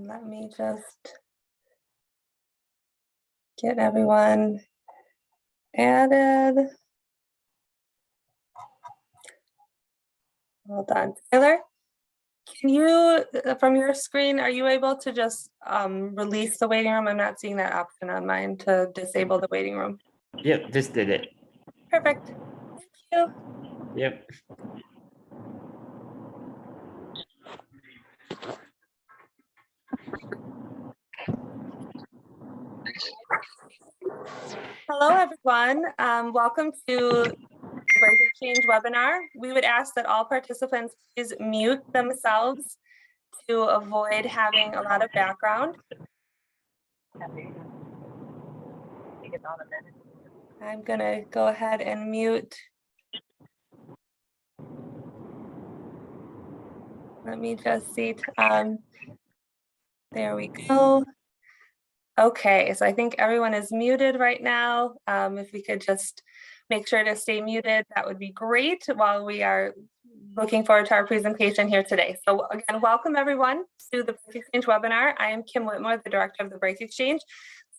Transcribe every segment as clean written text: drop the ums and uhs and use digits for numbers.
And let me just get everyone added. Hold on, Taylor. Can you, from your screen, are you able to just release the waiting room? I'm not seeing that option on mine to disable the waiting room. Yep, just did it. Perfect. Thank you. Yep. Hello, everyone. Welcome to the Break Exchange webinar. We would ask that all participants please mute themselves to avoid having a lot of background. I'm going to go ahead and mute. Let me just see. There we go. Okay, so I think everyone is muted right now. If we could just make sure to stay muted, that would be great while we are looking forward to our presentation here today. So again, welcome everyone to the Break Exchange webinar. I am Kim Whitmore, the director of the Break Exchange.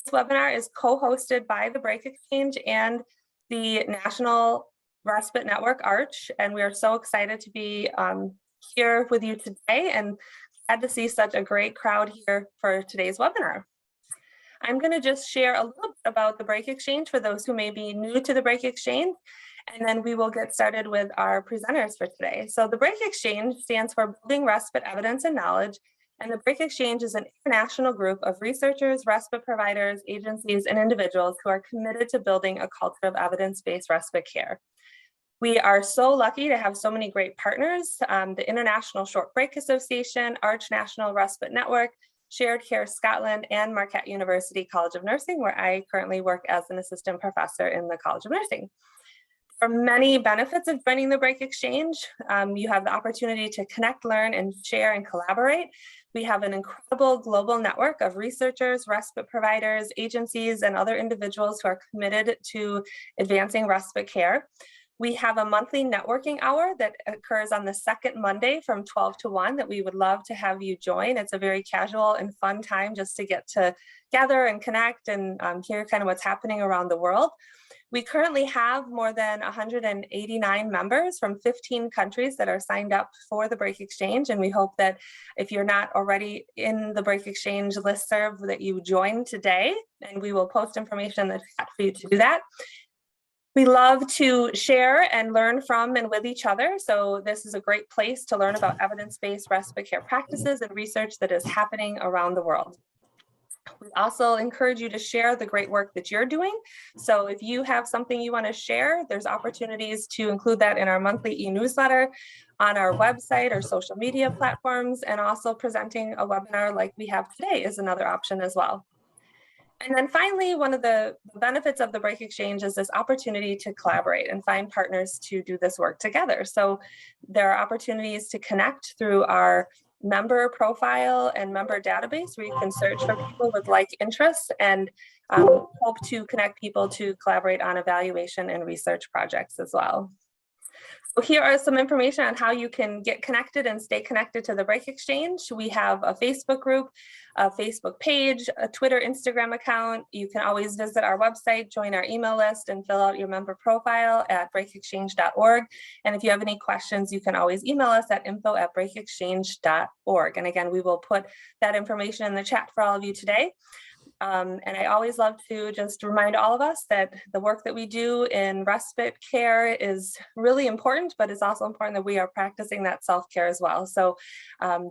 This webinar is co-hosted by the Break Exchange and the National Respite Network, ARCH, and we are so excited to be here with you today and glad to see such a great crowd here for today's webinar. I'm going to just share a little bit about the Break Exchange for those who may be new to the Break Exchange, and then we will get started with our presenters for today. So the Break Exchange stands for Building Respite Evidence and Knowledge, and the Break Exchange is an international group of researchers, respite providers, agencies, and individuals who are committed to building a culture of evidence-based respite care. We are so lucky to have so many great partners, the International Short Break Association, Arch National Respite Network, Shared Care Scotland, and Marquette University College of Nursing, where I currently work as an assistant professor in the College of Nursing. For many benefits of joining the Break Exchange, you have the opportunity to connect, learn, and share and collaborate. We have an incredible global network of researchers, respite providers, agencies, and other individuals who are committed to advancing respite care. We have a monthly networking hour that occurs on the second Monday from 12 to 1 that we would love to have you join. It's a very casual and fun time just to get to gather and connect and hear kind of what's happening around the world. We currently have more than 189 members from 15 countries that are signed up for the Break Exchange, and we hope that if you're not already in the Break Exchange listserv that you join today, and we will post information in the chat for you to do that. We love to share and learn from and with each other. So this is a great place to learn about evidence-based respite care practices and research that is happening around the world. We also encourage you to share the great work that you're doing. So if you have something you want to share, there's opportunities to include that in our monthly e-newsletter, on our website or social media platforms, and also presenting a webinar like we have today is another option as well. And then finally, one of the benefits of the Break Exchange is this opportunity to collaborate and find partners to do this work together. So there are opportunities to connect through our member profile and member database where you can search for people with like interests and hope to connect people to collaborate on evaluation and research projects as well. So here are some information on how you can get connected and stay connected to the Break Exchange. We have a Facebook group, a Facebook page, a Twitter, Instagram account. You can always visit our website, join our email list, and fill out your member profile at breakexchange.org. And if you have any questions, you can always email us at info@breakexchange.org. And again, we will put that information in the chat for all of you today. And I always love to just remind all of us that the work that we do in respite care is really important, but it's also important that we are practicing that self-care as well. So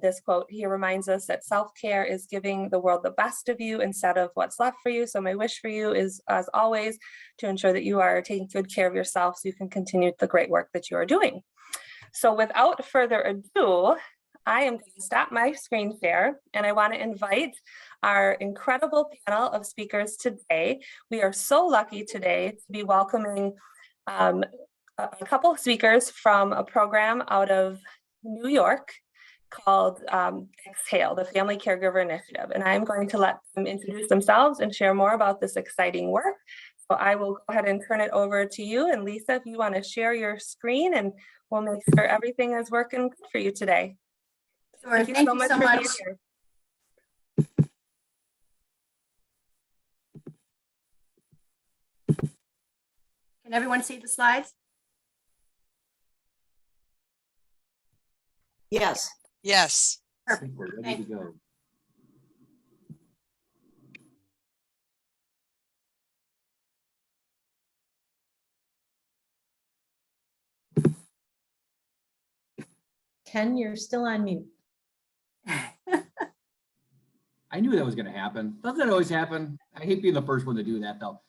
this quote here reminds us that self-care is giving the world the best of you instead of what's left for you. So my wish for you is, as always, to ensure that you are taking good care of yourself so you can continue the great work that you are doing. So without further ado, I am going to stop my screen share, and I want to invite our incredible panel of speakers today. We are so lucky today to be welcoming a couple of speakers from a program out of New York called Exhale, the Family Caregiver Initiative. And I'm going to let them introduce themselves and share more about this exciting work. So I will go ahead and turn it over to you. And Lisa, if you want to share your screen, and we'll make sure everything is working good for you today. Sure. Thank you so much. everyone see the slides? Yes. Yes. I think we're ready to go. Ken, you're still on mute. I knew that was going to happen. Doesn't that always happen? I hate being the first one to do that, though.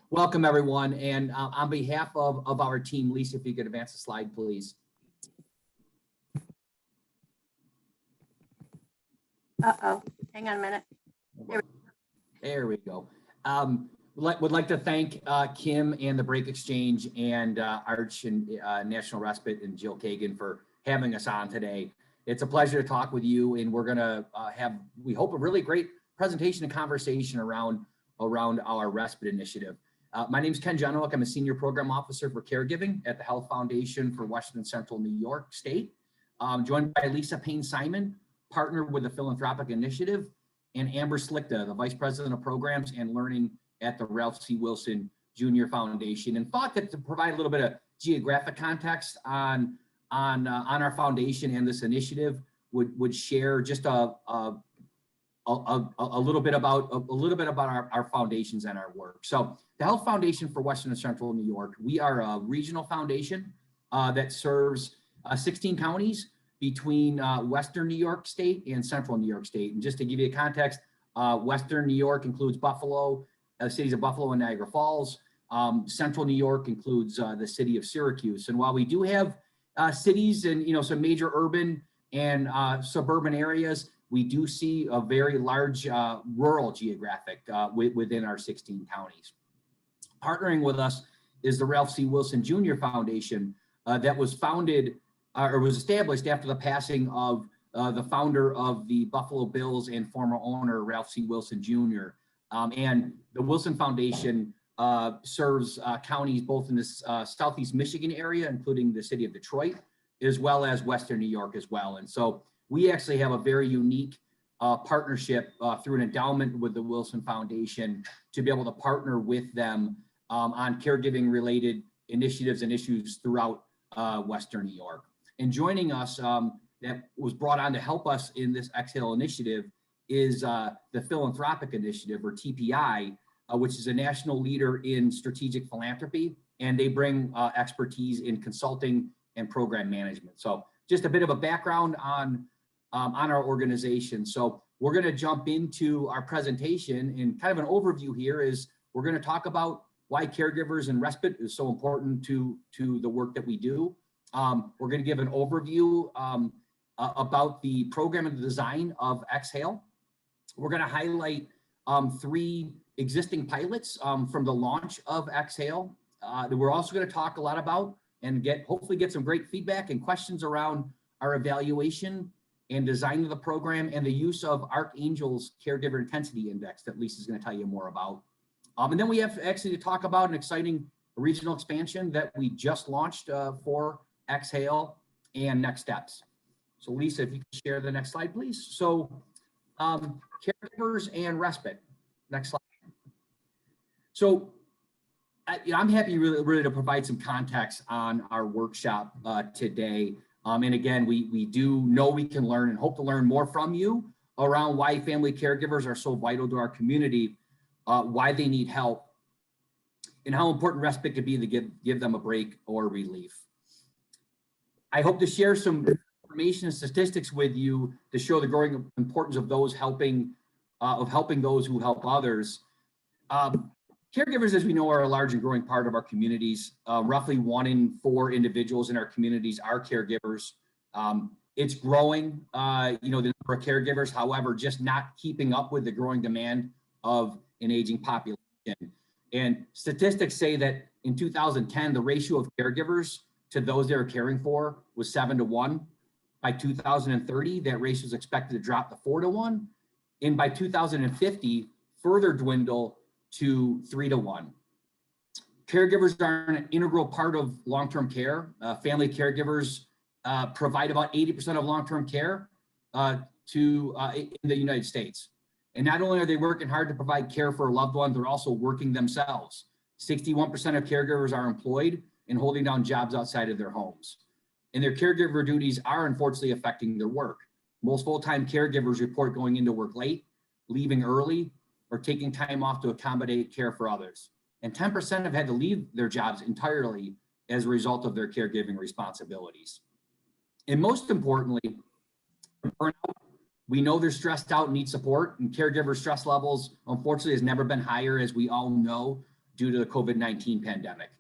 Welcome, everyone. And on behalf of our team, Lisa, if you could advance the slide, please. Uh-oh, hang on a minute. There we go. Would like to thank Kim and the Break Exchange and Arch and National Respite and Jill Kagan for having us on today. It's a pleasure to talk with you, and we're going to have, we hope, a really great presentation and conversation around our Respite initiative. My name is Ken Jenowik. I'm a Senior Program Officer for Caregiving at the Health Foundation for Western Central New York State. Joined by Lisa Payne-Simon, partner with the Philanthropic Initiative, and Amber Slickta, the Vice President of Programs and Learning at the Ralph C. Wilson Jr. Foundation, and thought that to provide a little bit of geographic context on our foundation and this initiative would share just a little bit about our foundations and our work. So the Health Foundation for Western and Central New York, we are a regional foundation that serves 16 counties between Western New York State and Central New York State. And just to give you a context, Western New York includes Buffalo, the cities of Buffalo and Niagara Falls. Central New York includes the city of Syracuse. And while we do have cities and some major urban and suburban areas, we do see a very large rural geographic within our 16 counties. Partnering with us is the Ralph C. Wilson Jr. Foundation that was founded or was established after the passing of the founder of the Buffalo Bills and former owner Ralph C. Wilson Jr. And the Wilson Foundation serves counties both in the Southeast Michigan area, including the city of Detroit, as well as Western New York as well. And so we actually have a very unique partnership through an endowment with the Wilson Foundation to be able to partner with them on caregiving related initiatives and issues throughout Western New York. And joining us that was brought on to help us in this Exhale initiative is the Philanthropic Initiative, or TPI, which is a national leader in strategic philanthropy, and they bring expertise in consulting and program management. So just a bit of a background on our organization. So we're going to jump into our presentation, and kind of an overview here is we're going to talk about why caregivers and respite is so important to the work that we do. We're going to give an overview about the program and the design of Exhale. We're going to highlight 3 existing pilots from the launch of Exhale that we're also going to talk a lot about and hopefully get some great feedback and questions around our evaluation and design of the program and the use of Archangel's Caregiver Intensity Index that Lisa's going to tell you more about. And then we have actually to talk about an exciting regional expansion that we just launched for Exhale and next steps. So Lisa, if you could share the next slide, please. So caregivers and respite. Next slide. So I'm happy really to provide some context on our workshop today. And again, we do know we can learn and hope to learn more from you around why family caregivers are so vital to our community, why they need help, and how important respite could be to give them a break or relief. I hope to share some information and statistics with you to show the growing importance of those helping those who help others. Caregivers, as we know, are a large and growing part of our communities. Roughly 1 in 4 individuals in our communities are caregivers. It's growing, the number of caregivers, however, just not keeping up with the growing demand of an aging population. And statistics say that in 2010, the ratio of caregivers to those they're caring for was 7-to-1. By 2030, that ratio is expected to drop to 4-to-1. And by 2050, further dwindle to 3-to-1. Caregivers are an integral part of long-term care. Family caregivers provide about 80% of long-term care in the United States. And not only are they working hard to provide care for a loved one, they're also working themselves. 61% of caregivers are employed and holding down jobs outside of their homes. And their caregiver duties are unfortunately affecting their work. Most full-time caregivers report going into work late, leaving early, or taking time off to accommodate care for others. And 10% have had to leave their jobs entirely as a result of their caregiving responsibilities. And most importantly, burnout. We know they're stressed out and need support, and caregiver stress levels, unfortunately, has never been higher, as we all know, due to the COVID-19 pandemic.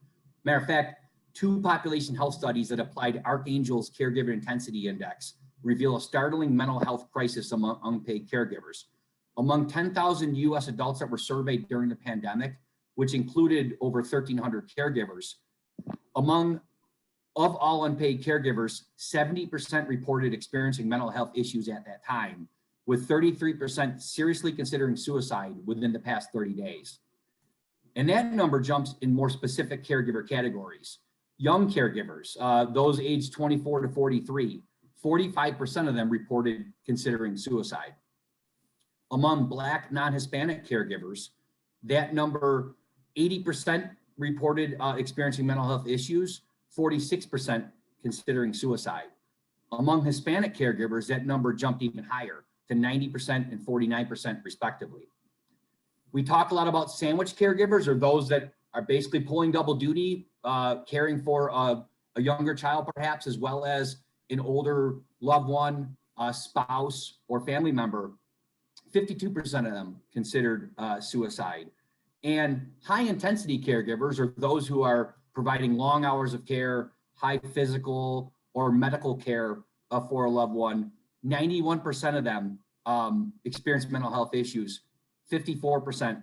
Matter of fact, 2 population health studies that applied Archangel's Caregiver Intensity Index reveal a startling mental health crisis among unpaid caregivers. Among 10,000 US adults that were surveyed during the pandemic, which included over 1,300 caregivers, of all unpaid caregivers, 70% reported experiencing mental health issues at that time, with 33% seriously considering suicide within the past 30 days. And that number jumps in more specific caregiver categories. Young caregivers, those aged 24 to 43, 45% of them reported considering suicide. Among Black non-Hispanic caregivers, that number, 80% reported experiencing mental health issues, 46% considering suicide. Among Hispanic caregivers, that number jumped even higher to 90% and 49% respectively. We talk a lot about sandwich caregivers, or those that are basically pulling double duty, caring for a younger child perhaps, as well as an older loved one, spouse, or family member. 52% of them considered suicide. And high intensity caregivers, or those who are providing long hours of care, high physical or medical care for a loved one, 91% of them experience mental health issues. 54%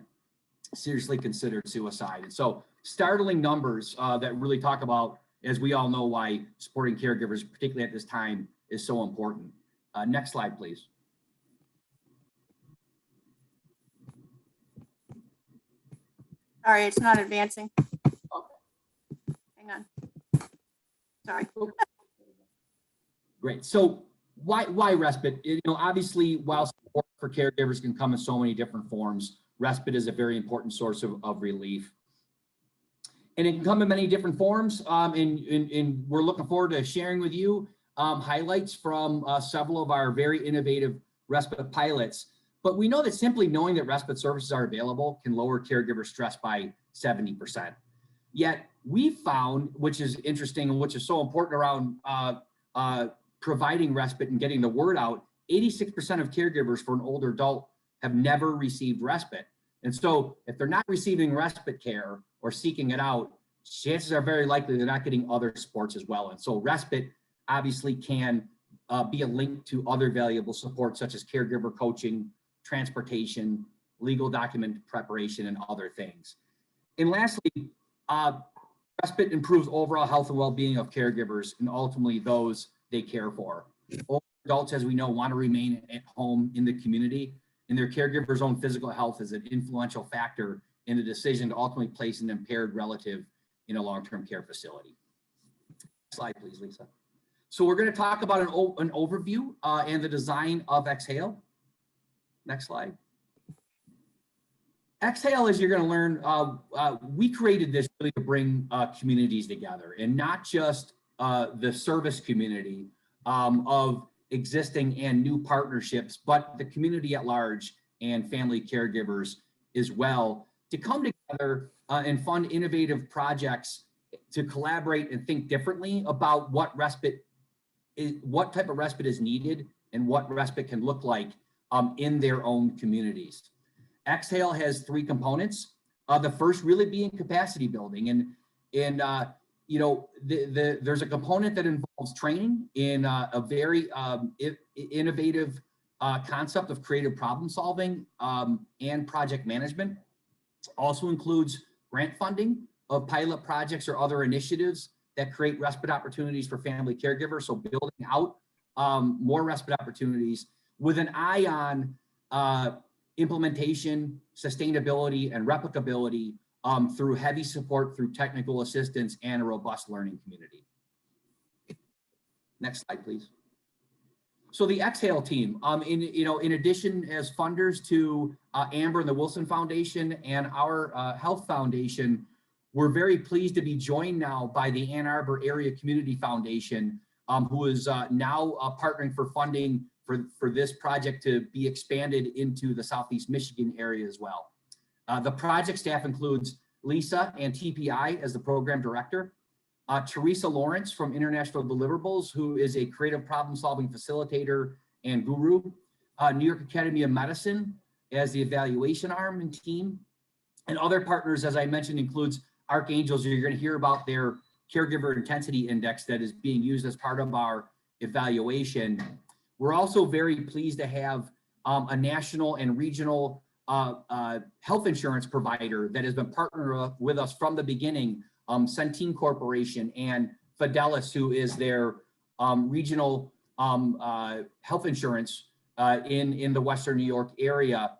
seriously considered suicide. And so startling numbers that really talk about, as we all know, why supporting caregivers, particularly at this time, is so important. Next slide, please. Sorry, it's not advancing. Hang on. Sorry. Great. So why respite? You know, obviously, while support for caregivers can come in so many different forms, respite is a very important source of relief. And it can come in many different forms. And we're looking forward to sharing with you highlights from several of our very innovative respite pilots. But we know that simply knowing that respite services are available can lower caregiver stress by 70%. Yet we found, which is interesting and which is so important around providing respite and getting the word out, 86% of caregivers for an older adult have never received respite. And so if they're not receiving respite care or seeking it out, chances are very likely they're not getting other supports as well. And so respite obviously can be a link to other valuable support, such as caregiver coaching, transportation, legal document preparation, and other things. And lastly, respite improves overall health and well-being of caregivers and ultimately those they care for. Older adults, as we know, want to remain at home in the community, and their caregiver's own physical health is an influential factor in the decision to ultimately place an impaired relative in a long-term care facility. Next slide, please, Lisa. So we're going to talk about an overview and the design of Exhale. Next slide. Exhale, as you're going to learn, we created this really to bring communities together, and not just the service community of existing and new partnerships, but the community at large and family caregivers as well, to come together and fund innovative projects to collaborate and think differently about what respite is, what type of respite is needed, and what respite can look like in their own communities. Exhale has 3 components. The first really being capacity building, and you know, there's a component that involves training in a very innovative concept of creative problem solving and project management. Also includes grant funding of pilot projects or other initiatives that create respite opportunities for family caregivers. So building out more respite opportunities with an eye on implementation, sustainability, and replicability through heavy support through technical assistance and a robust learning community. Next slide, please. So the Exhale team, in addition as funders to Amber and the Wilson Foundation and our Health Foundation, we're very pleased to be joined now by the Ann Arbor Area Community Foundation, who is now partnering for funding for this project to be expanded into the Southeast Michigan area as well. The project staff includes Lisa and TPI as the program director, Teresa Lawrence from International Deliverables, who is a creative problem-solving facilitator and guru, New York Academy of Medicine as the evaluation arm and team, and other partners, as I mentioned, includes Archangels. You're going to hear about their caregiver intensity index that is being used as part of our evaluation. We're also very pleased to have a national and regional health insurance provider that has been partnering with us from the beginning, Centene Corporation, and Fidelis, who is their regional health insurance in the Western New York area.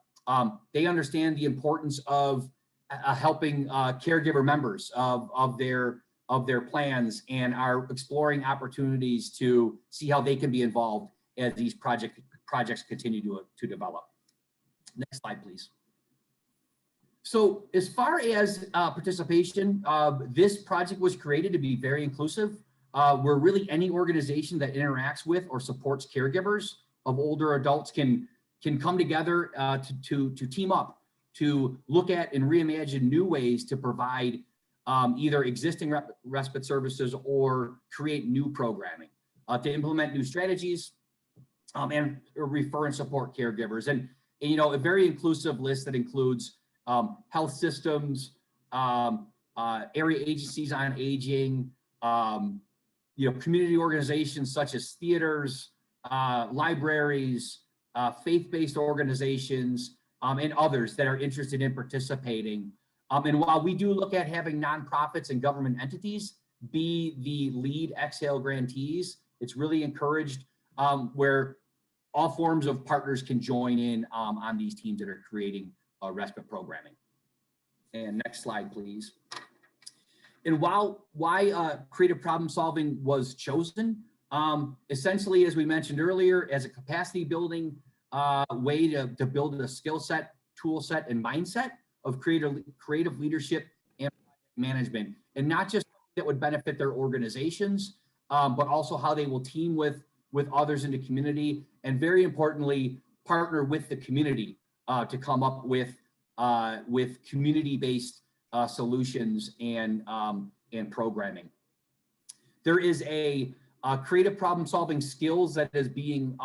They understand the importance of helping caregiver members of their plans, and are exploring opportunities to see how they can be involved as these projects continue to develop. Next slide, please. So as far as participation, this project was created to be very inclusive. Where really any organization that interacts with or supports caregivers of older adults can come together to team up, to look at and reimagine new ways to provide either existing respite services or create new programming, to implement new strategies, and refer and support caregivers. And you know, a very inclusive list that includes health systems, area agencies on aging, you know, community organizations such as theaters, libraries, faith-based organizations, and others that are interested in participating. And while we do look at having nonprofits and government entities be the lead Exhale grantees, it's really encouraged where all forms of partners can join in on these teams that are creating respite programming. And next slide, please. And why creative problem solving was chosen, essentially, as we mentioned earlier, as a capacity building way to build a skill set, tool set, and mindset of creative leadership and management, and not just that would benefit their organizations, but also how they will team with others in the community, and very importantly, partner with the community to come up with community-based solutions and programming. There is a creative problem-solving skills that is being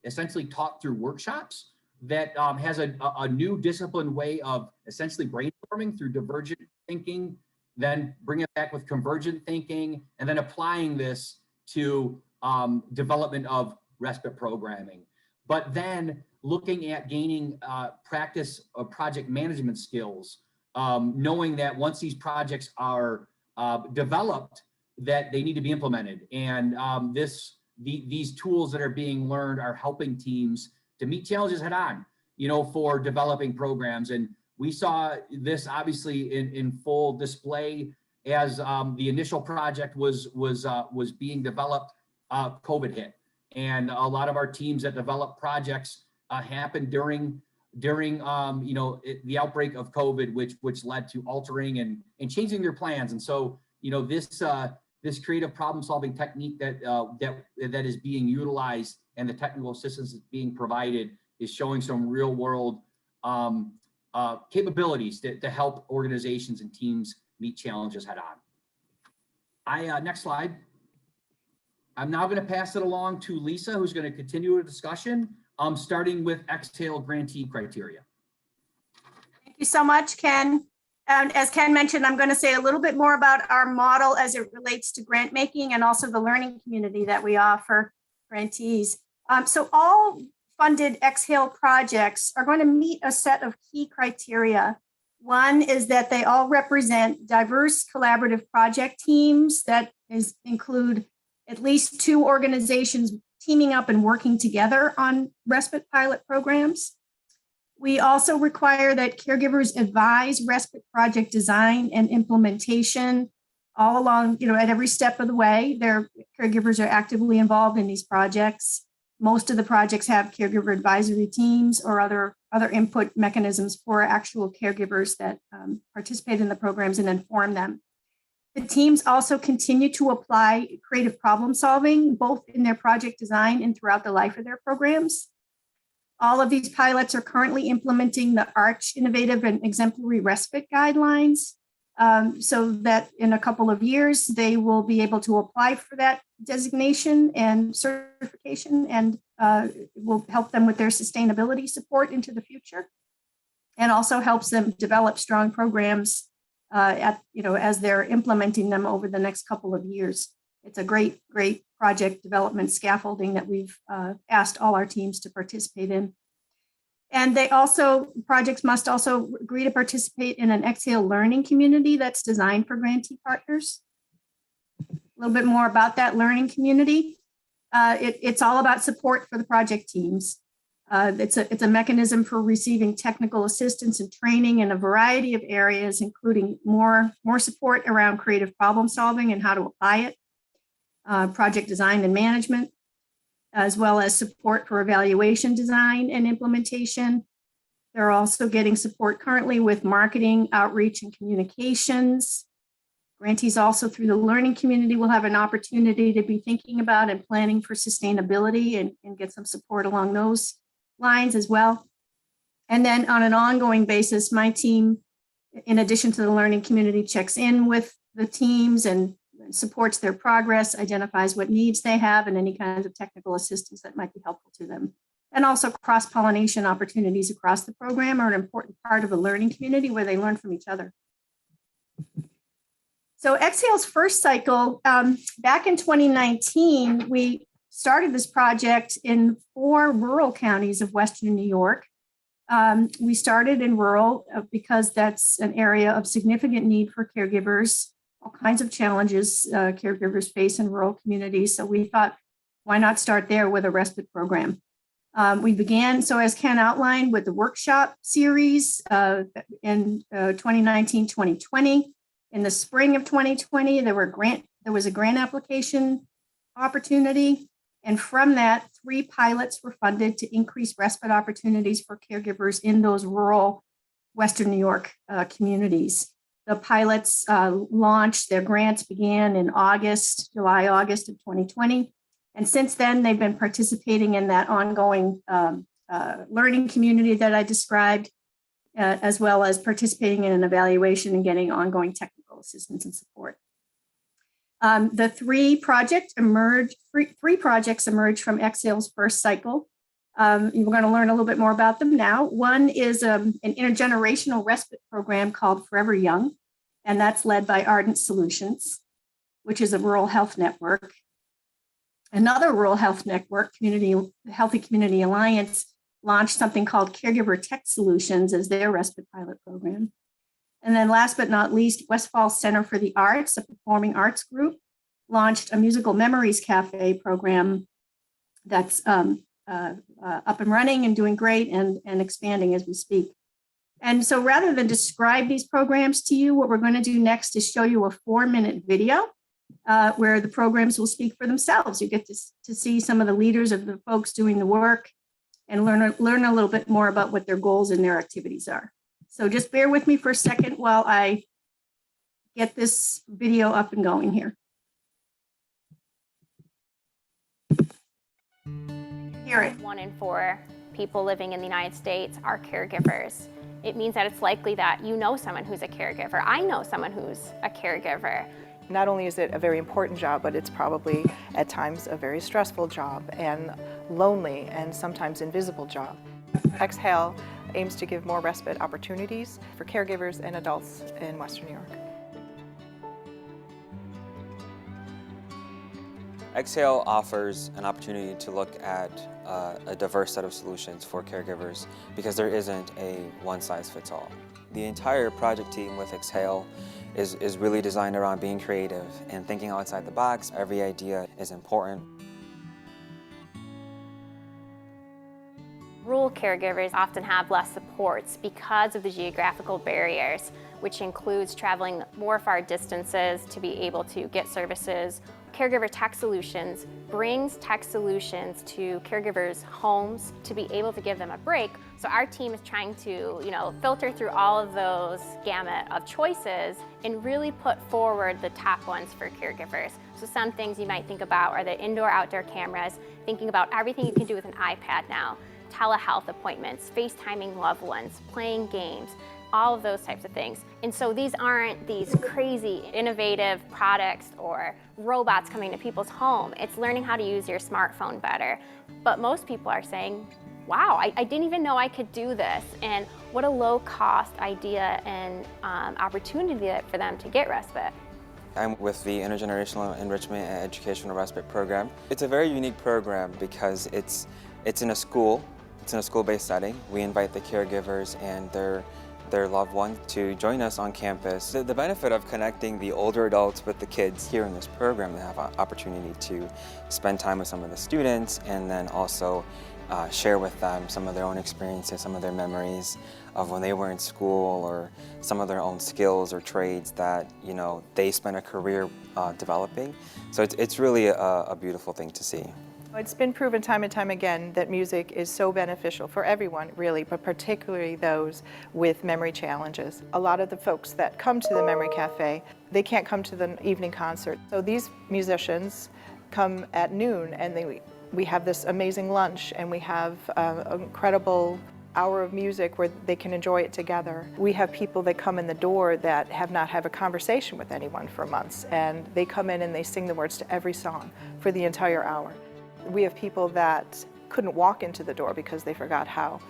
essentially taught through workshops that has a new disciplined way of essentially brainstorming through divergent thinking, then bring it back with convergent thinking, and then applying this to development of respite programming. But then looking at gaining practice of project management skills, knowing that once these projects are developed, that they need to be implemented. And these tools that are being learned are helping teams to meet challenges head on, you know, for developing programs. And we saw this obviously in full display as the initial project was being developed. COVID hit, and a lot of our teams that develop projects happened during you know, the outbreak of COVID, which led to altering and changing their plans. And so, you know, this creative problem solving technique that is being utilized and the technical assistance that's being provided is showing some real world capabilities to help organizations and teams meet challenges head on. Next slide. I'm now going to pass it along to Lisa, who's going to continue the discussion, starting with Exhale grantee criteria. Thank you so much, Ken. As Ken mentioned, I'm going to say a little bit more about our model as it relates to grant making and also the learning community that we offer grantees. So all funded Exhale projects are going to meet a set of key criteria. One is that they all represent diverse collaborative project teams that include at least 2 organizations teaming up and working together on respite pilot programs. We also require that caregivers advise respite project design and implementation all along, you know, at every step of the way. Their caregivers are actively involved in these projects. Most of the projects have caregiver advisory teams or other other input mechanisms for actual caregivers that participate in the programs and inform them. The teams also continue to apply creative problem solving, both in their project design and throughout the life of their programs. All of these pilots are currently implementing the ARCH Innovative and Exemplary Respite Guidelines, so that in a couple of years, they will be able to apply for that designation and certification, and it will help them with their sustainability support into the future, and also helps them develop strong programs as they're implementing them over the next couple of years. It's a great project development scaffolding that we've asked all our teams to participate in. And projects must also agree to participate in an Exhale learning community that's designed for grantee partners. A little bit more about that learning community. It's all about support for the project teams. It's a mechanism for receiving technical assistance and training in a variety of areas, including more support around creative problem solving and how to apply it, project design and management, as well as support for evaluation design and implementation. They're also getting support currently with marketing, outreach, and communications. Grantees also through the learning community will have an opportunity to be thinking about and planning for sustainability and get some support along those lines as well. And then on an ongoing basis, my team, in addition to the learning community, checks in with the teams and supports their progress, identifies what needs they have, and any kinds of technical assistance that might be helpful to them. And also cross-pollination opportunities across the program are an important part of a learning community where they learn from each other. So Exhale's first cycle, back in 2019, we started this project in 4 rural counties of Western New York. We started in rural because that's an area of significant need for caregivers, all kinds of challenges caregivers face in rural communities. So we thought, why not start there with a respite program? We began, so as Ken outlined, with the workshop series in 2019-2020. In the spring of 2020, there was a grant application opportunity. And from that, 3 pilots were funded to increase respite opportunities for caregivers in those rural Western New York communities. The pilots launched, their grants began in July, August of 2020. And since then, they've been participating in that ongoing learning community that I described, as well as participating in an evaluation and getting ongoing technical assistance and support. The 3 projects emerged from Exhale's first cycle. We're going to learn a little bit more about them now. One is an intergenerational respite program called Forever Young, and that's led by Ardent Solutions, which is a rural health network. Another rural health network, Healthy Community Alliance, launched something called Caregiver Tech Solutions as their respite pilot program. And then last but not least, Westfall Center for the Arts, a performing arts group, launched a Musical Memories Cafe program that's up and running and doing great and expanding as we speak. And so rather than describe these programs to you, what we're going to do next is show you a 4-minute video where the programs will speak for themselves. You get to see some of the leaders of the folks doing the work and learn a little bit more about what their goals and their activities are. So just bear with me for a second while I get this video up and going here. Hear it. 1 in 4 people living in the United States are caregivers. It means that it's likely that you know someone who's a caregiver. I know someone who's a caregiver. Not only is it a very important job, but it's probably at times a very stressful job and lonely and sometimes invisible job. Exhale aims to give more respite opportunities for caregivers and adults in Western New York. Exhale offers an opportunity to look at a diverse set of solutions for caregivers because there isn't a one-size-fits-all. The entire project team with Exhale is really designed around being creative and thinking outside the box. Every idea is important. Rural caregivers often have less supports because of the geographical barriers, which includes traveling more far distances to be able to get services Caregiver Tech Solutions brings tech solutions to caregivers' homes to be able to give them a break. So our team is trying to, filter through all of those gamut of choices and really put forward the top ones for caregivers. So some things you might think about are the indoor-outdoor cameras, thinking about everything you can do with an iPad now, telehealth appointments, FaceTiming loved ones, playing games, all of those types of things. And so these aren't these crazy innovative products or robots coming to people's home. It's learning how to use your smartphone better. But most people are saying, wow, I didn't even know I could do this. And what a low cost idea and opportunity for them to get respite. I'm with the Intergenerational Enrichment and Educational Respite Program. It's a very unique program because it's in a school. It's in a school-based setting. We invite the caregivers and their loved ones to join us on campus. The benefit of connecting the older adults with the kids here in this program, they have an opportunity to spend time with some of the students and then also share with them some of their own experiences, some of their memories of when they were in school, or some of their own skills or trades that they spent a career developing. So it's really a beautiful thing to see. It's been proven time and time again that music is so beneficial for everyone, really, but particularly those with memory challenges. A lot of the folks that come to the Memory Cafe, they can't come to the evening concert. So these musicians come at noon, and we have this amazing lunch, and we have an incredible hour of music where they can enjoy it together. We have people that come in the door that have not had a conversation with anyone for months, and they come in and they sing the words to every song for the entire hour. We have people that couldn't walk into the door because they forgot how,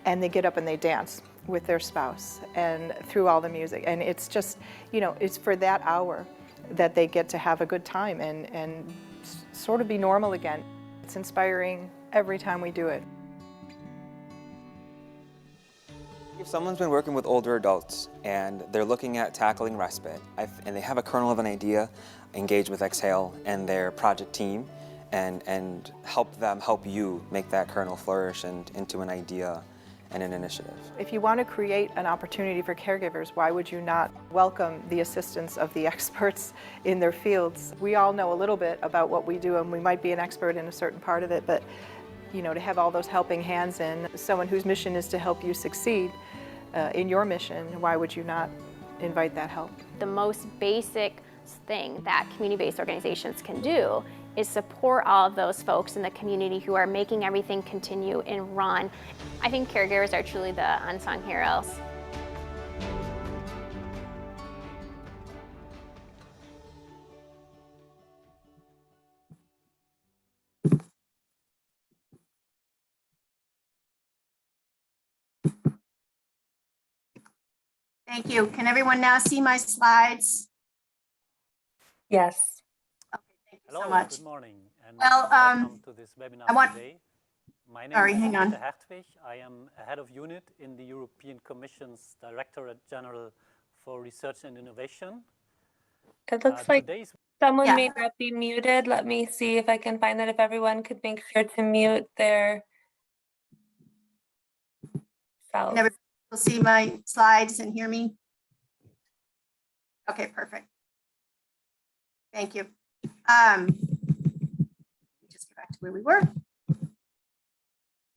and they get up and they dance with their spouse and through all the music. And it's just, it's for that hour that they get to have a good time and sort of be normal again. It's inspiring every time we do it. If someone's been working with older adults and they're looking at tackling respite, and they have a kernel of an idea, engage with Exhale and their project team, and help you make that kernel flourish into an idea and an initiative. If you want to create an opportunity for caregivers, why would you not welcome the assistance of the experts in their fields? We all know a little bit about what we do, and we might be an expert in a certain part of it, but to have all those helping hands and someone whose mission is to help you succeed in your mission, why would you not invite that help? The most basic thing that community-based organizations can do is support all of those folks in the community who are making everything continue and run. I think caregivers are truly the unsung heroes. Thank you. Can everyone now see my slides? Yes. Okay, thank you Hello, so much. good morning, and Well, welcome to this webinar I want- today. My name Sorry, is hang on. Peter Hertwig. I am a head of unit in the European Commission's Directorate General for Research and Innovation. It looks like Today's someone Yeah. may not be muted. Let me see if I can find that. If everyone could make sure to mute their self. Can everyone see my slides and hear me? Okay, perfect. Thank you. Let me just get back to where we were.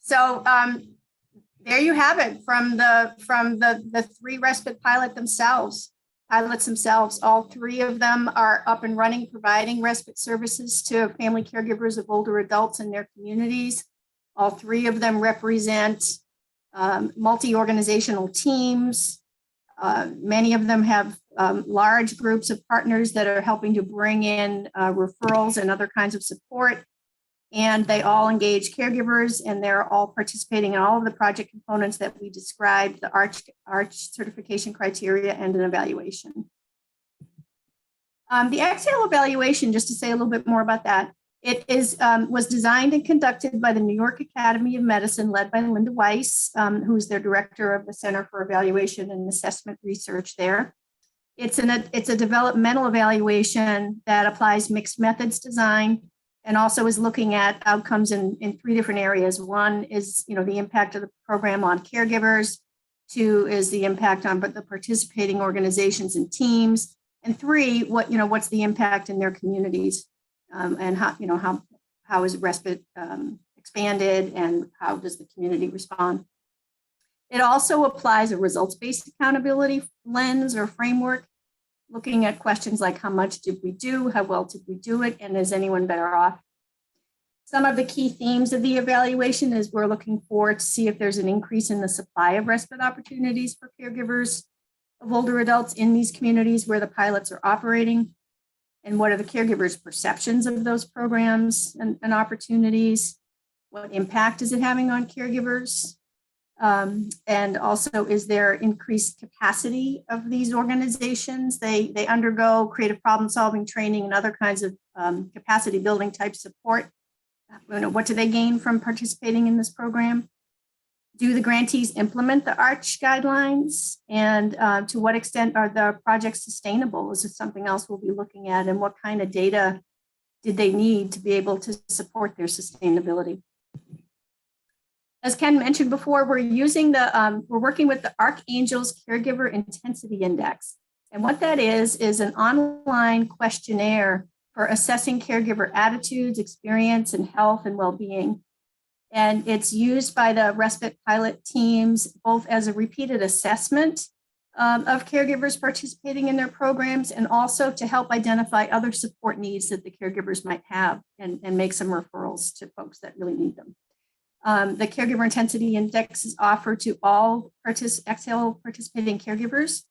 So there you have it from the three respite pilots themselves. All three of them are up and running, providing respite services to family caregivers of older adults in their communities. All three of them represent multi-organizational teams. Many of them have large groups of partners that are helping to bring in referrals and other kinds of support. And they all engage caregivers, and they're all participating in all of the project components that we described, the ARCH certification criteria and an evaluation. The Exhale evaluation, just to say a little bit more about that, it was designed and conducted by the New York Academy of Medicine, led by Linda Weiss, who's their director of the Center for Evaluation and Assessment Research there. It's a developmental evaluation that applies mixed methods design and also is looking at outcomes in three different areas. One is, the impact of the program on caregivers. Two is the impact on the participating organizations and teams. And three, what's the impact in their communities? and how is respite expanded, and how does the community respond. It also applies a results-based accountability lens or framework, looking at questions like how much did we do, how well did we do it, and is anyone better off? Some of the key themes of the evaluation is we're looking for to see if there's an increase in the supply of respite opportunities for caregivers of older adults in these communities where the pilots are operating, and what are the caregivers' perceptions of those programs and opportunities? What impact is it having on caregivers? And also, is there increased capacity of these organizations? They undergo creative problem solving training and other kinds of capacity building type support. What do they gain from participating in this program? Do the grantees implement the ARCH guidelines? And to what extent are the projects sustainable? Is it something else we'll be looking at? And what kind of data did they need to be able to support their sustainability? As Ken mentioned before, we're working with the Archangel's Caregiver Intensity Index. And what that is an online questionnaire for assessing caregiver attitudes, experience, and health and well-being. And it's used by the respite pilot teams, both as a repeated assessment of caregivers participating in their programs, and also to help identify other support needs that the caregivers might have and make some referrals to folks that really need them. The Caregiver Intensity Index is offered to all Exhale participating caregivers.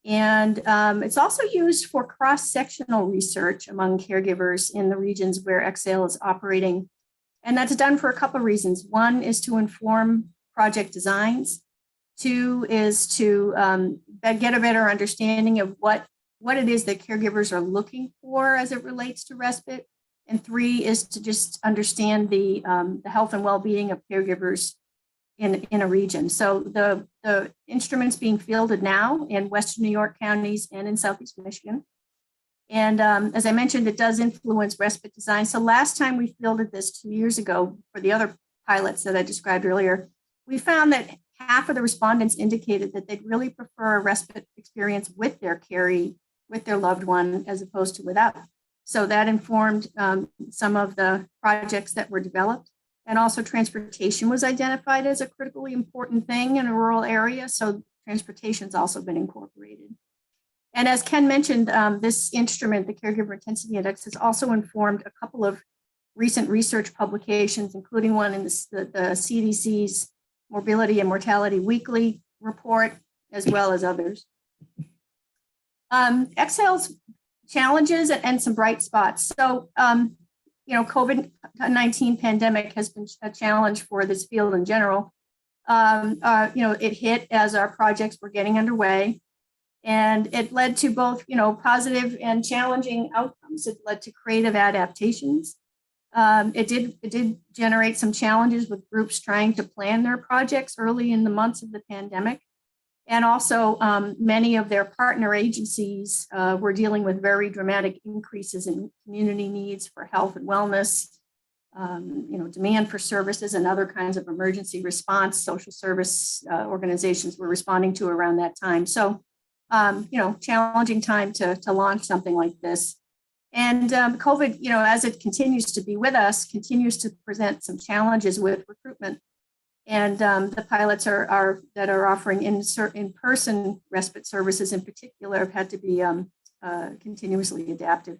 And it's also used for cross-sectional research among caregivers in the regions where Exhale is operating. And that's done for a couple of reasons. One is to inform project designs. Two is to get a better understanding of what it is that caregivers are looking for as it relates to respite. And three is to just understand the health and well-being of caregivers in a region. So the instrument's being fielded now in Western New York counties and in Southeast Michigan. And as I mentioned, it does influence respite design. So last time we fielded this 2 years ago for the other pilots that I described earlier, we found that half of the respondents indicated that they'd really prefer a respite experience with their loved one as opposed to without. So that informed some of the projects that were developed. And also transportation was identified as a critically important thing in a rural area. So transportation's also been incorporated. And as Ken mentioned, this instrument, the Caregiver Intensity Index, has also informed a couple of recent research publications, including one in the CDC's Morbidity and Mortality Weekly report, as well as others. Exhale's challenges and some bright spots. So, COVID-19 pandemic has been a challenge for this field in general. It hit as our projects were getting underway, and it led to both, positive and challenging outcomes. It led to creative adaptations. It did generate some challenges with groups trying to plan their projects early in the months of the pandemic. And also many of their partner agencies were dealing with very dramatic increases in community needs for health and wellness, demand for services and other kinds of emergency response social service organizations were responding to around that time. So, challenging time to launch something like this. And COVID, as it continues to be with us, continues to present some challenges with recruitment. And the pilots that are offering in-person respite services in particular have had to be continuously adaptive.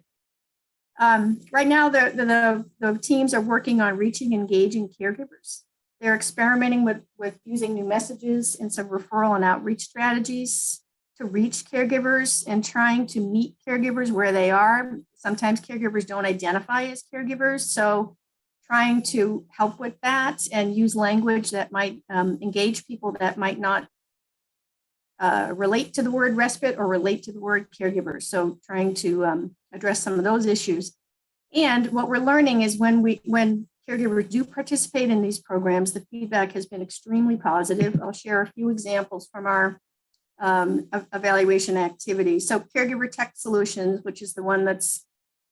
Right now, the teams are working on reaching and engaging caregivers. They're experimenting with using new messages and some referral and outreach strategies to reach caregivers and trying to meet caregivers where they are. Sometimes caregivers don't identify as caregivers, so trying to help with that and use language that might engage people that might not relate to the word respite or relate to the word caregiver. So trying to address some of those issues. And what we're learning is when caregivers do participate in these programs, the feedback has been extremely positive. I'll share a few examples from our evaluation activity. So Caregiver Tech Solutions, which is the one that's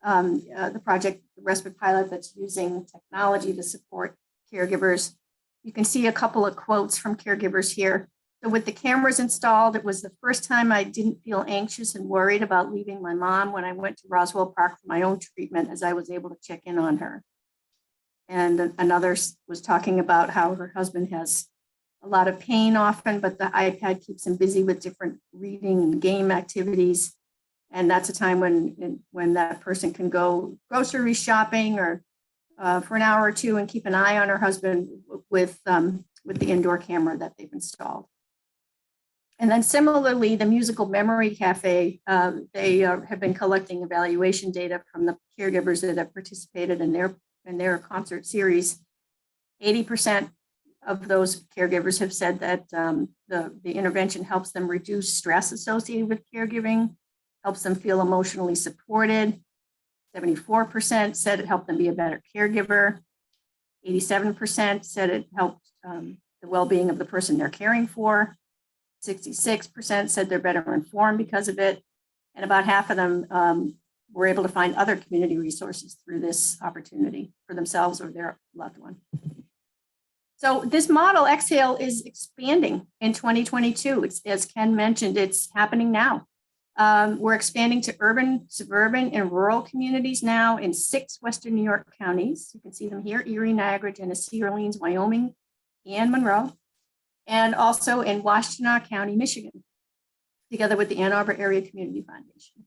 the project, the Respite pilot that's using technology to support caregivers. You can see a couple of quotes from caregivers here. So with the cameras installed, it was the first time I didn't feel anxious and worried about leaving my mom when I went to Roswell Park for my own treatment, as I was able to check in on her. And another was talking about how her husband has a lot of pain often, but the iPad keeps him busy with different reading and game activities. And that's a time when that person can go grocery shopping or for an hour or two and keep an eye on her husband with the indoor camera that they've installed. And then similarly, the Musical Memory Cafe, they have been collecting evaluation data from the caregivers that have participated in their concert series. 80% of those caregivers have said that the intervention helps them reduce stress associated with caregiving, helps them feel emotionally supported. 74% said it helped them be a better caregiver. 87% said it helped the well-being of the person they're caring for. 66% said they're better informed because of it. And about half of them were able to find other community resources through this opportunity for themselves or their loved one. So this model, Exhale, is expanding in 2022. It's, as Ken mentioned, it's happening now. We're expanding to urban, suburban, and rural communities now in 6 Western New York counties. You can see them here: Erie, Niagara, Genesee, Orleans, Wyoming, and Monroe, and also in Washtenaw County, Michigan, together with the Ann Arbor Area Community Foundation.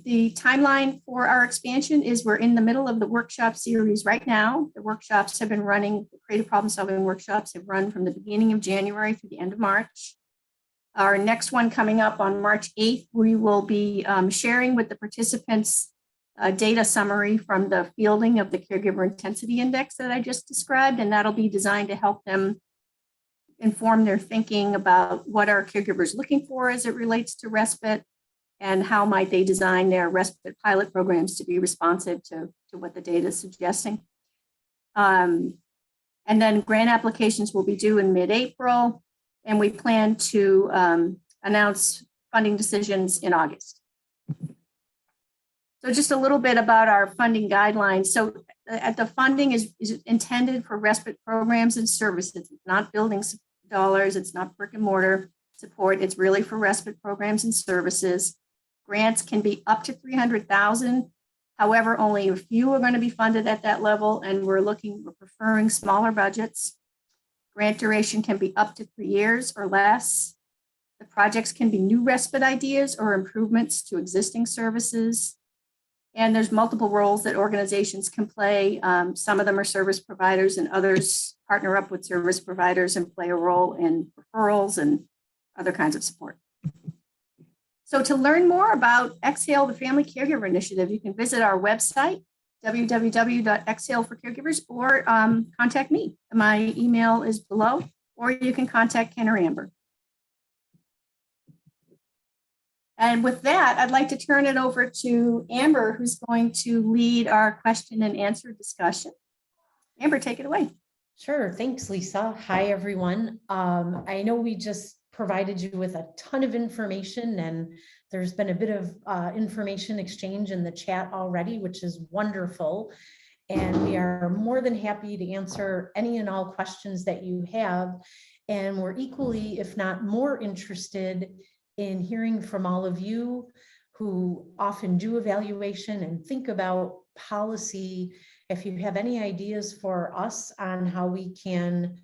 The timeline for our expansion is we're in the middle of the workshop series right now. The workshops have been running, the creative problem solving workshops have run from the beginning of January through the end of March. Our next one coming up on March 8th, we will be sharing with the participants a data summary from the fielding of the Caregiver Intensity Index that I just described, and that'll be designed to help them inform their thinking about what are caregivers looking for as it relates to respite, and how might they design their respite pilot programs to be responsive to what the data is suggesting. And then grant applications will be due in mid-April, and we plan to announce funding decisions in August. So just a little bit about our funding guidelines. So the funding is intended for respite programs and services. It's not building dollars, it's not brick and mortar support, it's really for respite programs and services. Grants can be up to $300,000. However, only a few are going to be funded at that level, and we're preferring smaller budgets. Grant duration can be up to 3 years or less. The projects can be new respite ideas or improvements to existing services. And there's multiple roles that organizations can play. Some of them are service providers, and others partner up with service providers and play a role in referrals and other kinds of support. So to learn more about Exhale, the Family Caregiver Initiative, you can visit our website, www.exhaleforcaregivers, or contact me. My email is below, or you can contact Ken or Amber. And with that, I'd like to turn it over to Amber, who's going to lead our question and answer discussion. Amber, take it away. Sure. Thanks, Lisa. Hi, everyone. I know we just provided you with a ton of information, and there's been a bit of information exchange in the chat already, which is wonderful. And we are more than happy to answer any and all questions that you have. And we're equally, if not more, interested in hearing from all of you who often do evaluation and think about policy. If you have any ideas for us on how we can,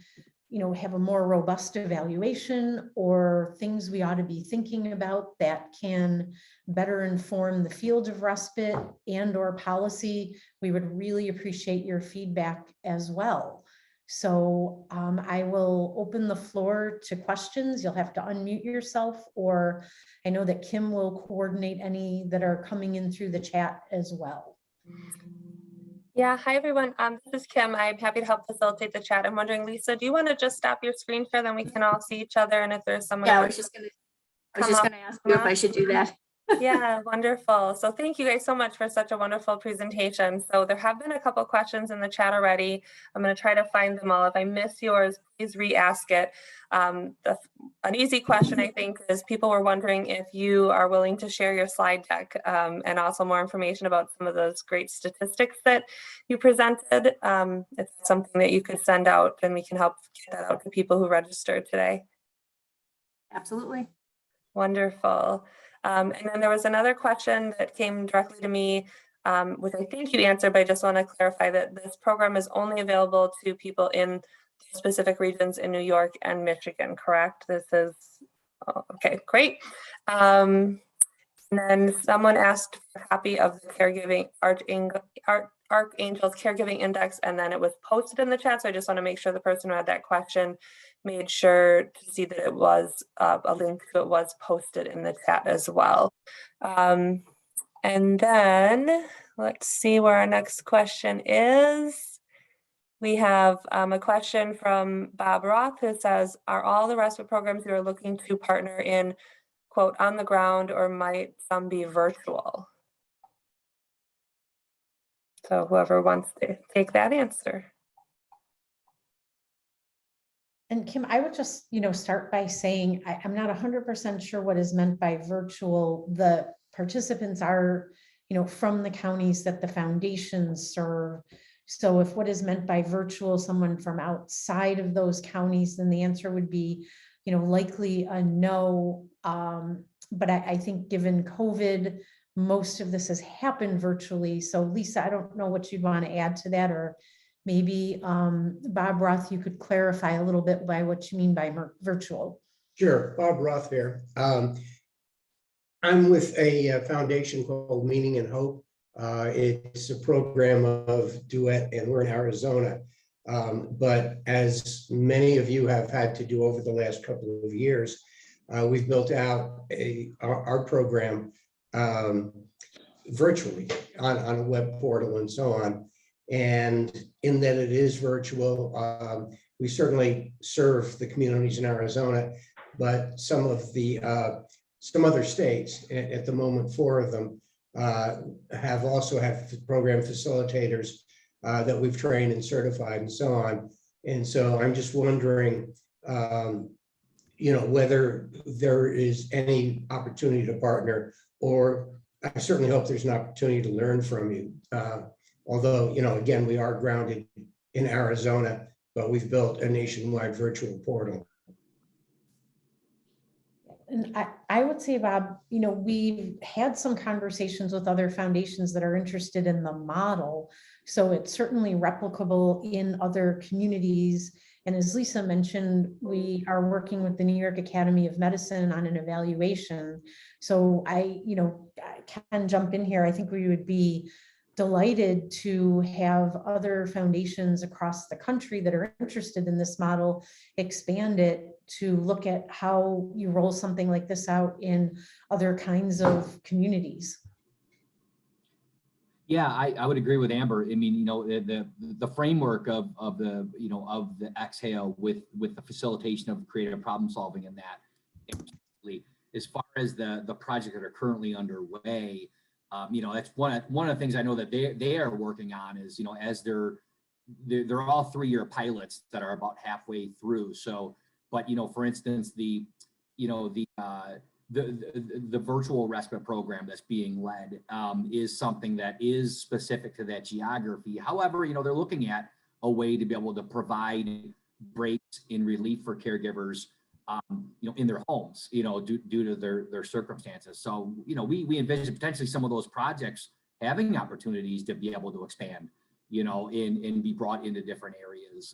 have a more robust evaluation, or things we ought to be thinking about that can better inform the field of respite and or policy, we would really appreciate your feedback as well. So I will open the floor to questions. You'll have to unmute yourself, or I know that Kim will coordinate any that are coming in through the chat as well. Yeah, hi everyone. This is Kim. I'm happy to help facilitate the chat. I'm wondering, Lisa, do you want to just stop your screen share, then we can all see each other? And if there's someone, yeah, I was just going to ask you if I should do that. Yeah, wonderful. So thank you guys so much for such a wonderful presentation. So there have been a couple questions in the chat already. I'm going to try to find them all. If I miss yours, please re-ask it. An easy question, I think, is people were wondering if you are willing to share your slide deck and also more information about some of those great statistics that you presented. If it's something that you could send out, then we can help get that out to people who registered today. Absolutely. Wonderful. And then there was another question that came directly to me, which I think you answered, but I just want to clarify that this program is only available to people in specific regions in New York and Michigan, correct? This is, okay, great. And then someone asked for a copy of the Caregiving Archangel's Caregiving Index, and then it was posted in the chat. So I just want to make sure the person who had that question made sure to see that it was a link to it was posted in the chat as well. And then let's see where our next question is. We have a question from Bob Roth who says, are all the respite programs you are looking to partner in, quote, on the ground, or might some be virtual? So whoever wants to take that answer. And Kim, I would just, start by saying, I'm not 100% sure what is meant by virtual. The participants are, from the counties that the foundations serve. So if what is meant by virtual, someone from outside of those counties, then the answer would be, likely a no. But I think given COVID, most of this has happened virtually. So Lisa, I don't know what you'd want to add to that, or maybe Bob Roth, you could clarify a little bit by what you mean by virtual. Sure, Bob Roth here. I'm with a foundation called Meaning and Hope. It's a program of Duet, and we're in Arizona. But as many of you have had to do over the last couple of years, we've built out our program virtually on a web portal and so on. And in that it is virtual, we certainly serve the communities in Arizona, but some other states, at the moment 4 of them, have program facilitators that we've trained and certified and so on. And so I'm just wondering, whether there is any opportunity to partner, or I certainly hope there's an opportunity to learn from you. Although, again, we are grounded in Arizona, but we've built a nationwide virtual portal. And I would say, Bob, we've had some conversations with other foundations that are interested in the model. So it's certainly replicable in other communities. And as Lisa mentioned, we are working with the New York Academy of Medicine on an evaluation. So I can jump in here. I think we would be delighted to have other foundations across the country that are interested in this model expand it to look at how you roll something like this out in other kinds of communities. Yeah, I would agree with Amber. I mean, the framework of the Exhale with the facilitation of creative problem solving in that, as far as the projects that are currently underway, that's one of the things I know that they are working on is, as they're all 3-year pilots that are about halfway through. So, but for instance, the virtual respite program that's being led is something that is specific to that geography. However, they're looking at a way to be able to provide breaks in relief for caregivers, in their homes, due to their circumstances. So, we envision potentially some of those projects having opportunities to be able to expand, and be brought into different areas.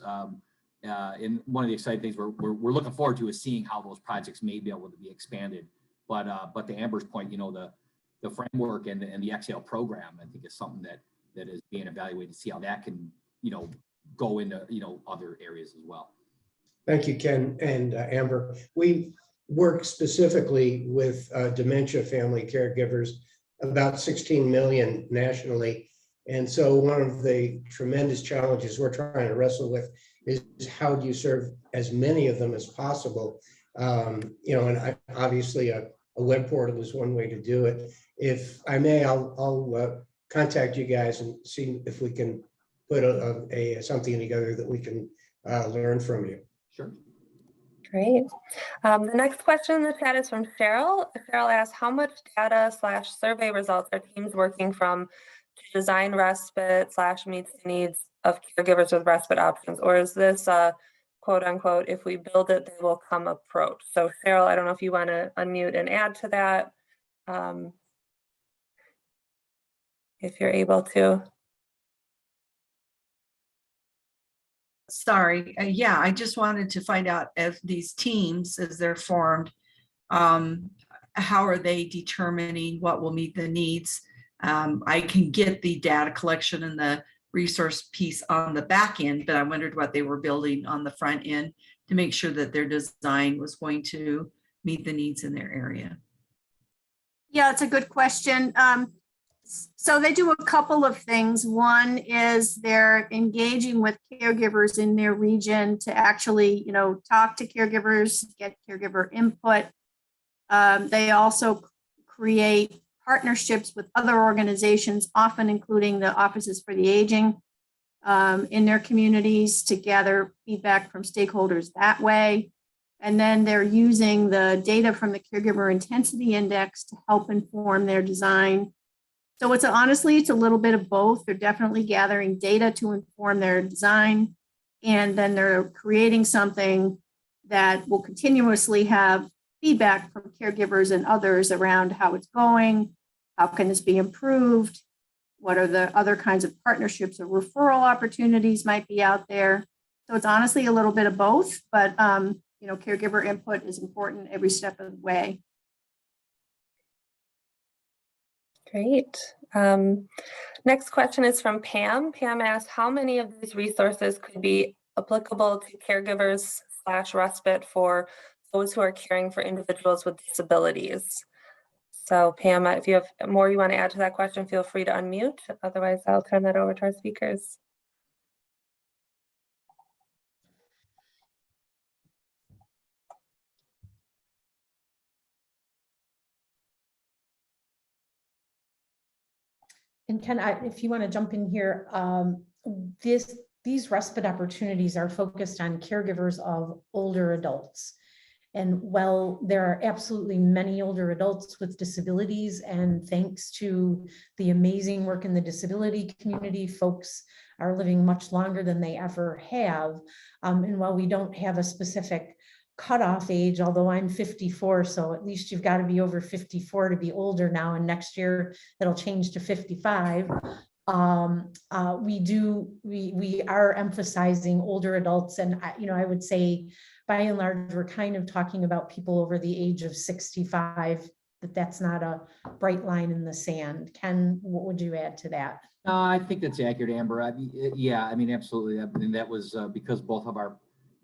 And one of the exciting things we're looking forward to is seeing how those projects may be able to be expanded. But to Amber's point, the framework and the Exhale program, I think, is something that is being evaluated to see how that can, go into, other areas as well. Thank you, Ken and Amber. We work specifically with dementia family caregivers, about 16 million nationally. And so one of the tremendous challenges we're trying to wrestle with is how do you serve as many of them as possible? And obviously a web portal is one way to do it. If I may, I'll contact you guys and see if we can put something together that we can learn from you. Sure. Great. The next question in the chat is from Cheryl. Cheryl asks, how much data/survey results are teams working from to design respite / meets the needs of caregivers with respite options? Or is this a quote unquote, if we build it, they will come approach. So Cheryl, I don't know if you want to unmute and add to that. If you're able to. Sorry, yeah, I just wanted to find out if these teams, as they're formed, how are they determining what will meet the needs? I can get the data collection and the resource piece on the back end, but I wondered what they were building on the front end to make sure that their design was going to meet the needs in their area. Yeah, it's a good question. So they do a couple of things. One is they're engaging with caregivers in their region to actually, talk to caregivers, get caregiver input. They also create partnerships with other organizations, often including the Offices for the Aging, in their communities to gather feedback from stakeholders that way. And then they're using the data from the Caregiver Intensity Index to help inform their design. So honestly, it's a little bit of both. They're definitely gathering data to inform their design, and then they're creating something that will continuously have feedback from caregivers and others around how it's going, how can this be improved, what are the other kinds of partnerships or referral opportunities might be out there. So it's honestly a little bit of both, but caregiver input is important every step of the way. Great. Next question is from Pam. Pam asks, how many of these resources could be applicable to caregivers / respite for those who are caring for individuals with disabilities? So Pam, if you have more you want to add to that question, feel free to unmute. Otherwise, I'll turn that over to our speakers. And Ken, if you want to jump in here, these respite opportunities are focused on caregivers of older adults. And while there are absolutely many older adults with disabilities, and thanks to the amazing work in the disability community, folks are living much longer than they ever have. And while we don't have a specific cutoff age, although I'm 54, so at least you've got to be over 54 to be older now, and next year that'll change to 55. We are emphasizing older adults, and I would say by and large we're kind of talking about people over the age of 65. That's not a bright line in the sand. Ken, what would you add to that? I think that's accurate, Amber. Absolutely. That was because both of our,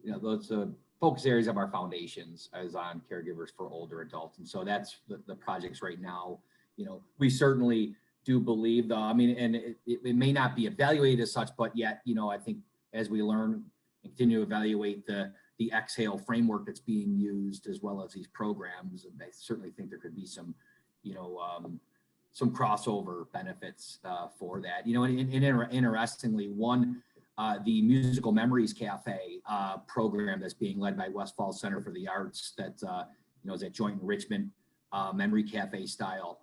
those focus areas of our foundations is on caregivers for older adults. And so that's the projects right now. We certainly do believe and it may not be evaluated as such, but yet, I think as we learn and continue to evaluate the Exhale framework that's being used, as well as these programs, and I certainly think there could be some, some crossover benefits for that. Interestingly, the Musical Memories Cafe program that's being led by West Falls Center for the Arts, that is that joint enrichment memory cafe style.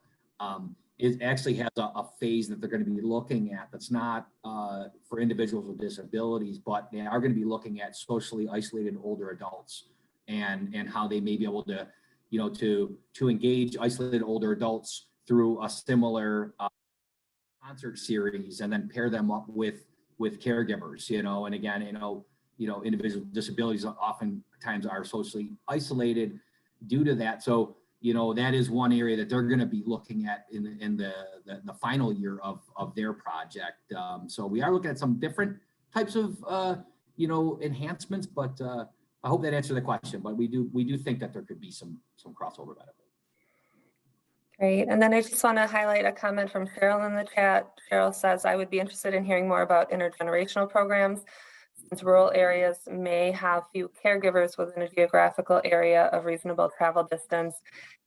It actually has a phase that they're going to be looking at that's not for individuals with disabilities, but they are going to be looking at socially isolated older adults and how they may be able to, to engage isolated older adults through a similar concert series, and then pair them up with caregivers, and again, individuals with disabilities oftentimes are socially isolated due to that. So, that is one area that they're going to be looking at in the final year of their project. So we are looking at some different types of, enhancements, but I hope that answered the question, but we do think that there could be some crossover benefit. Great. And then I just want to highlight a comment from Cheryl in the chat. Cheryl says, I would be interested in hearing more about intergenerational programs, since rural areas may have few caregivers within a geographical area of reasonable travel distance.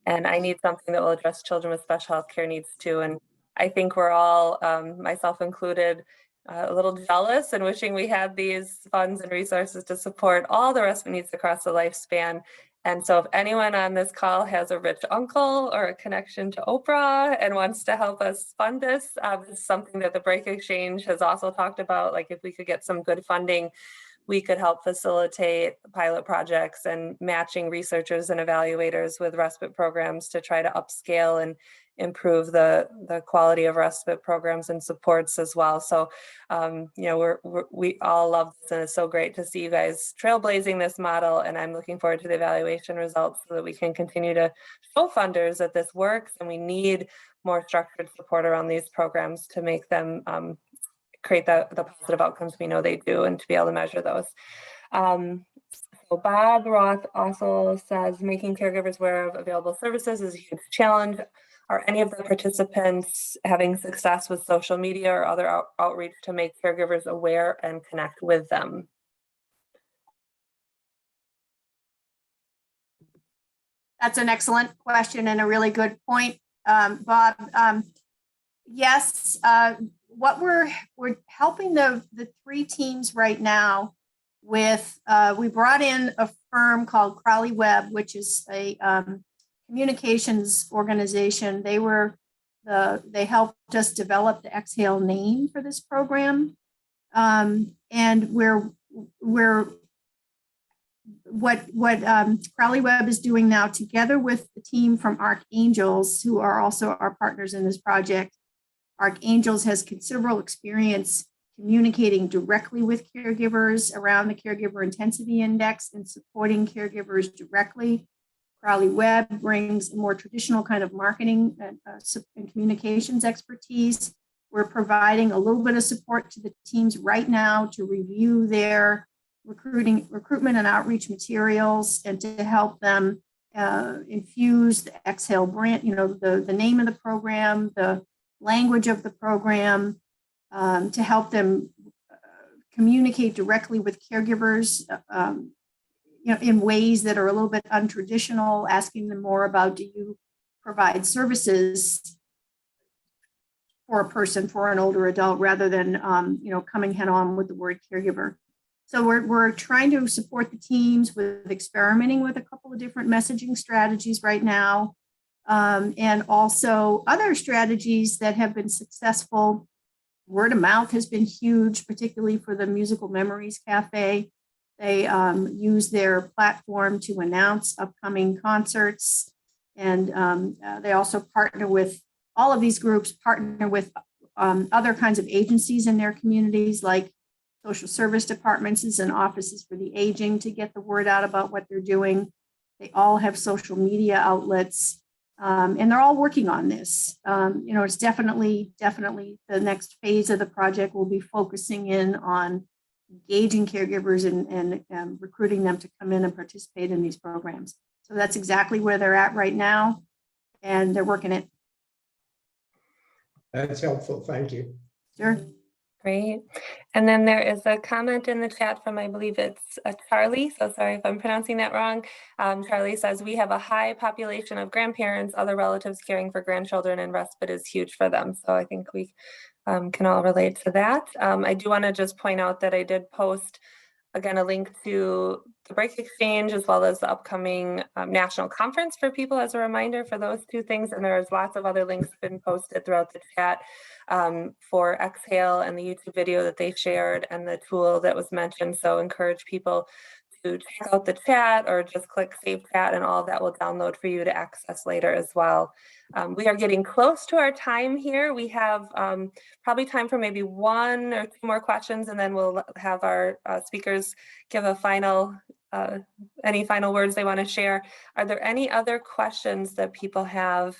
And I need something that will address children with special health care needs too. And I think we're all, myself included, a little jealous and wishing we had these funds and resources to support all the respite needs across the lifespan. And so if anyone on this call has a rich uncle or a connection to Oprah and wants to help us fund this, this is something that the Break Exchange has also talked about, like if we could get some good funding we could help facilitate pilot projects and matching researchers and evaluators with respite programs to try to upscale and improve the quality of respite programs and supports as well. So, you know, we all love this, and it's so great to see you guys trailblazing this model. And I'm looking forward to the evaluation results so that we can continue to show funders that this works, and we need more structured support around these programs to make them create the positive outcomes we know they do, and to be able to measure those. So Bob Roth also says, making caregivers aware of available services is a huge challenge. Are any of the participants having success with social media or other outreach to make caregivers aware and connect with them? That's an excellent question and a really good point, Bob. Yes, what we're helping the 3 teams right now with, we brought in a firm called Crowley Webb, which is a communications organization. They helped us develop the Exhale name for this program. And what Crowley Webb is doing now, together with the team from Archangels, who are also our partners in this project. Archangels has considerable experience communicating directly with caregivers around the Caregiver Intensity Index and supporting caregivers directly. Crowley Webb brings a more traditional kind of marketing and communications expertise. We're providing a little bit of support to the teams right now to review their recruitment and outreach materials, and to help them infuse the Exhale brand, you know, the name of the program, the language of the program, to help them communicate directly with caregivers, you know, in ways that are a little bit untraditional, asking them more about, do you provide services for a person, for an older adult, rather than, you know, coming head on with the word caregiver. So we're trying to support the teams with experimenting with a couple of different messaging strategies right now. And also other strategies that have been successful. Word of mouth has been huge, particularly for the Musical Memories Cafe. They use their platform to announce upcoming concerts. And they also partner with, all of these groups partner with other kinds of agencies in their communities, like social service departments and offices for the aging, to get the word out about what they're doing. They all have social media outlets, and they're all working on this. You know, it's definitely the next phase of the project will be focusing in on engaging caregivers and recruiting them to come in and participate in these programs. So that's exactly where they're at right now, and they're working it. That's helpful. Thank you. Sure. Great. And then there is a comment in the chat from, I believe it's Charlie. So sorry if I'm pronouncing that wrong. Charlie says, we have a high population of grandparents, other relatives caring for grandchildren, and respite is huge for them. So I think we can all relate to that. I do want to just point out that I did post, again, a link to the Break Exchange, as well as the upcoming national conference for people, as a reminder for those 2 things. And there's lots of other links been posted throughout the chat for Exhale and the YouTube video that they shared and the tool that was mentioned. So encourage people to check out the chat, or just click Save Chat, and all of that will download for you to access later as well. We are getting close to our time here. We have probably time for maybe 1 or 2 more questions, and then we'll have our speakers give a final, any final words they want to share. Are there any other questions that people have?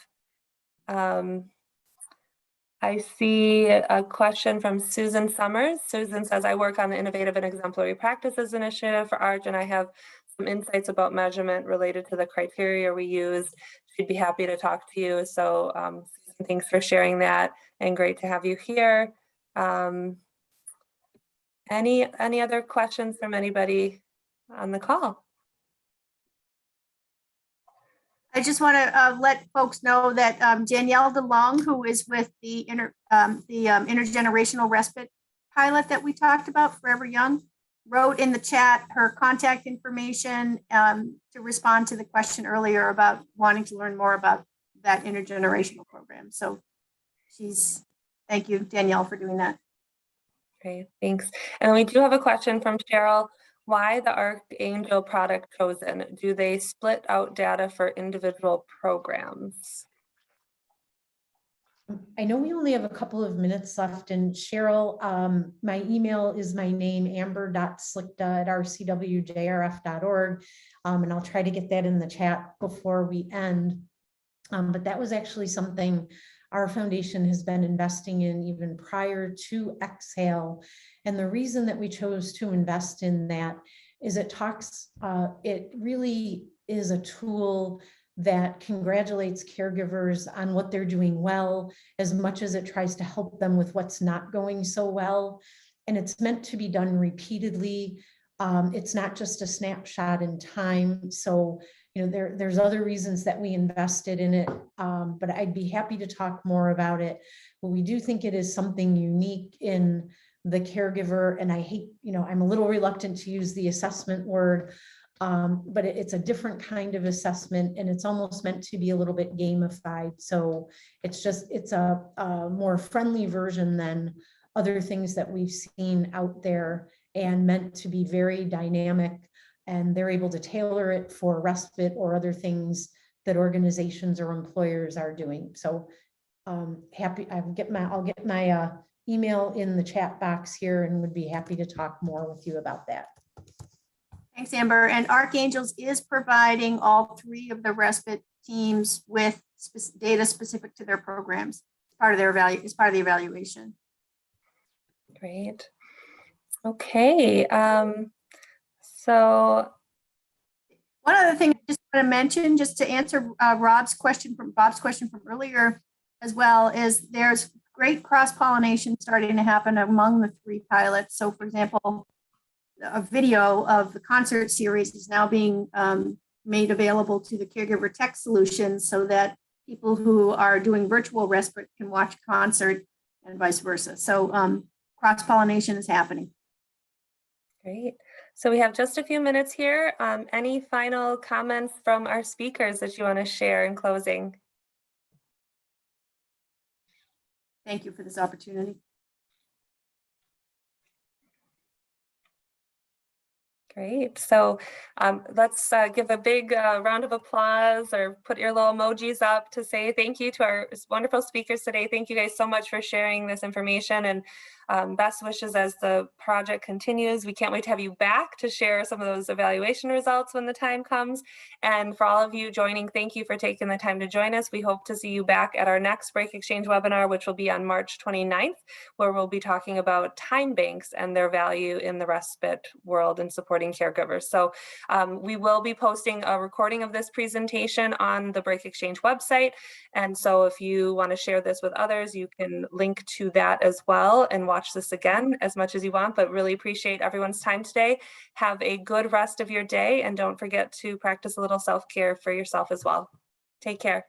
I see a question from Susan Summers. Susan says, I work on the Innovative and Exemplary Practices Initiative for ARCH, and I have some insights about measurement related to the criteria we use. She'd be happy to talk to you. So Susan, thanks for sharing that, and great to have you here. Any other questions from anybody on the call? I just want to let folks know that Danielle DeLong, who is with the intergenerational respite pilot that we talked about, Forever Young, wrote in the chat her contact information to respond to the question earlier about wanting to learn more about that intergenerational program. So thank you, Danielle, for doing that. Great, thanks. And we do have a question from Cheryl. Why the Archangel product chosen? Do they split out data for individual programs? I know we only have a couple of minutes left, and Cheryl, my email is my name, amber.slickta@rcwjrf.org, and I'll try to get that in the chat before we end. But that was actually something our foundation has been investing in even prior to Exhale. And the reason that we chose to invest in that is it really is a tool that congratulates caregivers on what they're doing well, as much as it tries to help them with what's not going so well. And it's meant to be done repeatedly. It's not just a snapshot in time. So, there's other reasons that we invested in it, but I'd be happy to talk more about it. But we do think it is something unique in the caregiver. And I hate, I'm a little reluctant to use the assessment word, but it's a different kind of assessment, and it's almost meant to be a little bit gamified. So it's a more friendly version than other things that we've seen out there, and meant to be very dynamic, and they're able to tailor it for respite or other things that organizations or employers are doing. So I'll get my email in the chat box here, and would be happy to talk more with you about that. Thanks, Amber. And Archangels is providing all 3 of the respite teams with data specific to their programs. It's part of their it's part of the evaluation. Great. Okay. So one other thing I just want to mention, just to answer Bob's question from earlier as well, is there's great cross-pollination starting to happen among the 3 pilots. So for example, a video of the concert series is now being made available to the caregiver tech solutions, so that people who are doing virtual respite can watch a concert and vice versa. So cross-pollination is happening. great. So we have just a few minutes here. Any final comments from our speakers that you want to share in closing? Thank you for this opportunity. Great. So let's give a big round of applause, or put your little emojis up to say thank you to our wonderful speakers today. Thank you guys so much for sharing this information, and best wishes as the project continues. We can't wait to have you back to share some of those evaluation results when the time comes. And for all of you joining, thank you for taking the time to join us. We hope to see you back at our next Break Exchange webinar, which will be on March 29th, where we'll be talking about time banks and their value in the respite world and supporting caregivers. So we will be posting a recording of this presentation on the Break Exchange website. And so if you want to share this with others, you can link to that as well and watch this again as much as you want, but really appreciate everyone's time today. Have a good rest of your day, and don't forget to practice a little self-care for yourself as well. Take care.